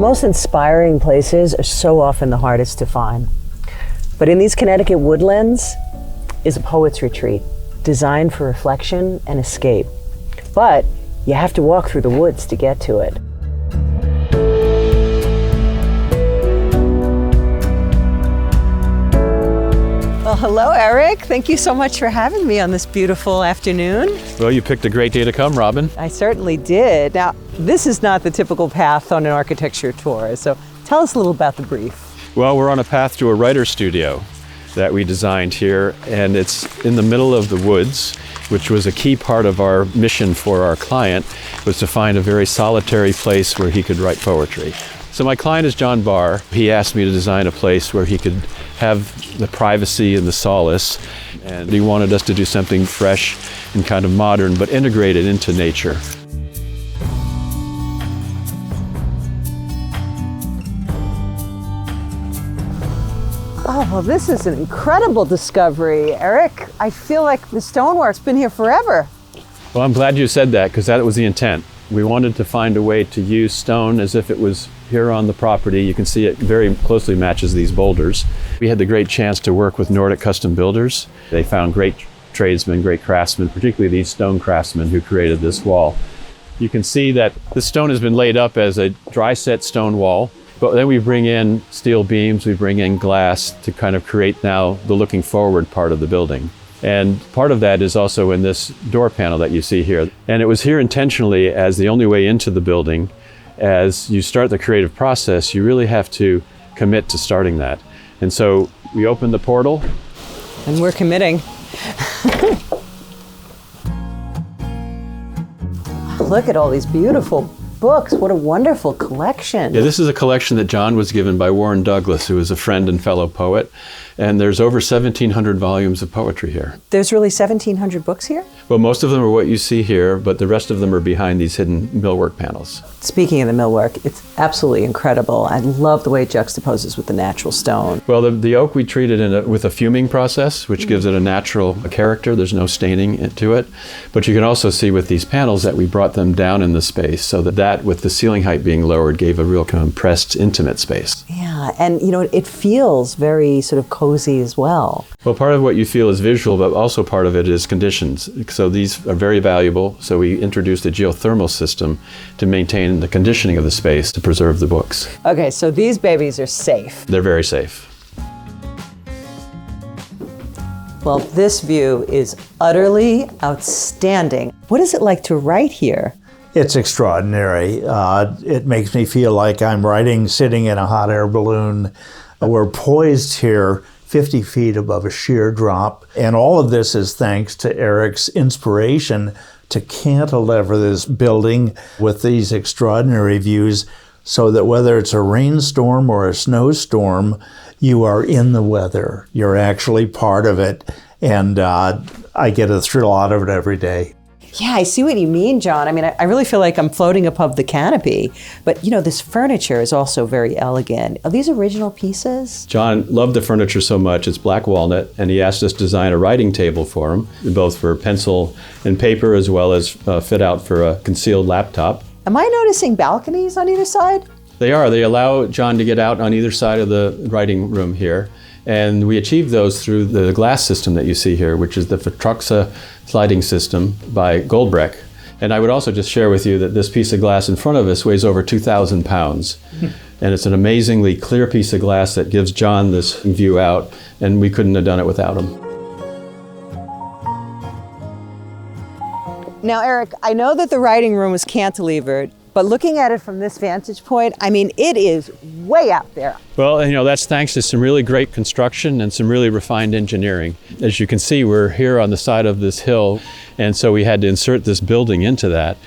most inspiring places are so often the hardest to find. But in these Connecticut woodlands is a poet's retreat, designed for reflection and escape. But you have to walk through the woods to get to it. Well, hello, Eric. Thank you so much for having me on this beautiful afternoon. Well, you picked a great day to come, Robin. I certainly did. Now, this is not the typical path on an architecture tour, so tell us a little about the brief. Well, we're on a path to a writer's studio that we designed here, and it's in the middle of the woods, which was a key part of our mission for our client, was to find a very solitary place where he could write poetry. So my client is John Barr. He asked me to design a place where he could have the privacy and the solace, and he wanted us to do something fresh and kind of modern, but integrated into nature. Oh, well, this is an incredible discovery, Eric. I feel like the stonework's been here forever. Well, I'm glad you said that, because that was the intent. We wanted to find a way to use stone as if it was here on the property. You can see it very closely matches these boulders. We had the great chance to work with Nordic custom builders. They found great tradesmen, great craftsmen, particularly these stone craftsmen who created this wall. You can see that the stone has been laid up as a dry set stone wall, but then we bring in steel beams, we bring in glass to kind of create now the looking forward part of the building. And part of that is also in this door panel that you see here. And it was here intentionally as the only way into the building. As you start the creative process, you really have to commit to starting that. And so we opened the portal. And we're committing. Look at all these beautiful books. What a wonderful collection. Yeah, this is a collection that John was given by Warren Douglas, who is a friend and fellow poet. And there's over 1,700 volumes of poetry here. There's really 1,700 books here? Well, most of them are what you see here, but the rest of them are behind these hidden millwork panels. Speaking of the millwork, it's absolutely incredible. I love the way it juxtaposes with the natural stone. Well, the oak we treated with a fuming process, which gives it a natural character. There's no staining to it. But you can also see with these panels that we brought them down in the space so that with the ceiling height being lowered, gave a real compressed, intimate space. Yeah, and it feels very sort of cozy as well. Well, part of what you feel is visual, but also part of it is conditions. So these are very valuable. So we introduced a geothermal system to maintain the conditioning of the space to preserve the books. Okay, so these babies are safe. They're very safe. Well, this view is utterly outstanding. What is it like to write here? It's extraordinary. It makes me feel like I'm sitting in a hot air balloon. We're poised here 50 feet above a sheer drop. And all of this is thanks to Eric's inspiration to cantilever this building with these extraordinary views so that whether it's a rainstorm or a snowstorm, you are in the weather. You're actually part of it. And I get a thrill out of it every day. Yeah, I see what you mean, John. I mean, I really feel like I'm floating above the canopy. But, this furniture is also very elegant. Are these original pieces? John loved the furniture so much, it's black walnut, and he asked us to design a writing table for him, both for pencil and paper, as well as fit out for a concealed laptop. Am I noticing balconies on either side? They are. They allow John to get out on either side of the writing room here. And we achieved those through the glass system that you see here, which is the Vitrocsa sliding system by Goldbrecht. And I would also just share with you that this piece of glass in front of us weighs over 2,000 pounds. And it's an amazingly clear piece of glass that gives John this view out, and we couldn't have done it without him. Now, Eric, I know that the writing room was cantilevered, but looking at it from this vantage point, I mean, it is way out there. Well, that's thanks to some really great construction and some really refined engineering. As you can see, we're here on the side of this hill, and so we had to insert this building into that.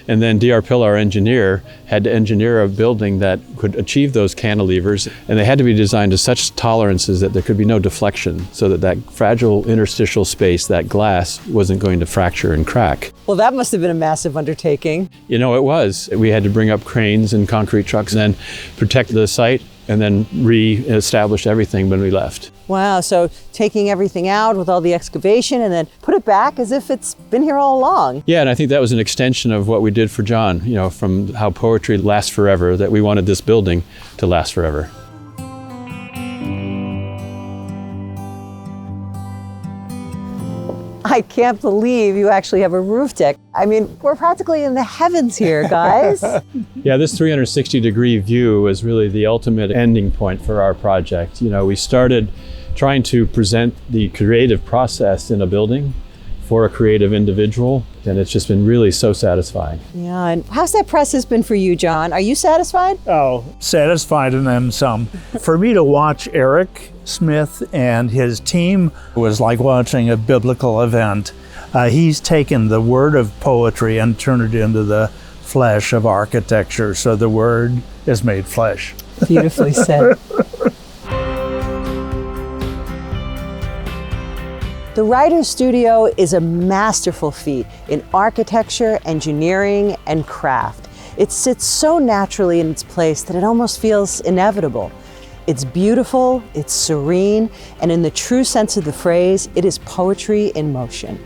And then D.R. Pill, our engineer, had to engineer a building that could achieve those cantilevers, and they had to be designed to such tolerances that there could be no deflection, so that fragile interstitial space, that glass, wasn't going to fracture and crack. Well, that must have been a massive undertaking. It was. We had to bring up cranes and concrete trucks and then protect the site and then re-established everything when we left. Wow, so taking everything out with all the excavation and then put it back as if it's been here all along. Yeah, and I think that was an extension of what we did for John, you know, from how poetry lasts forever, that we wanted this building to last forever. I can't believe you actually have a roof deck. I mean, we're practically in the heavens here, guys. Yeah, this 360-degree view was really the ultimate ending point for our project. You know, we started trying to present the creative process in a building for a creative individual, and it's just been really so satisfying. Yeah, and how's that process been for you, John? Are you satisfied? Oh, satisfied and then some. For me to watch Eric Smith and his team was like watching a biblical event. He's taken the word of poetry and turned it into the flesh of architecture, so the word is made flesh. Beautifully said. The Writer's Studio is a masterful feat in architecture, engineering, and craft. It sits so naturally in its place that it almost feels inevitable. It's beautiful, it's serene, and in the true sense of the phrase, it is poetry in motion.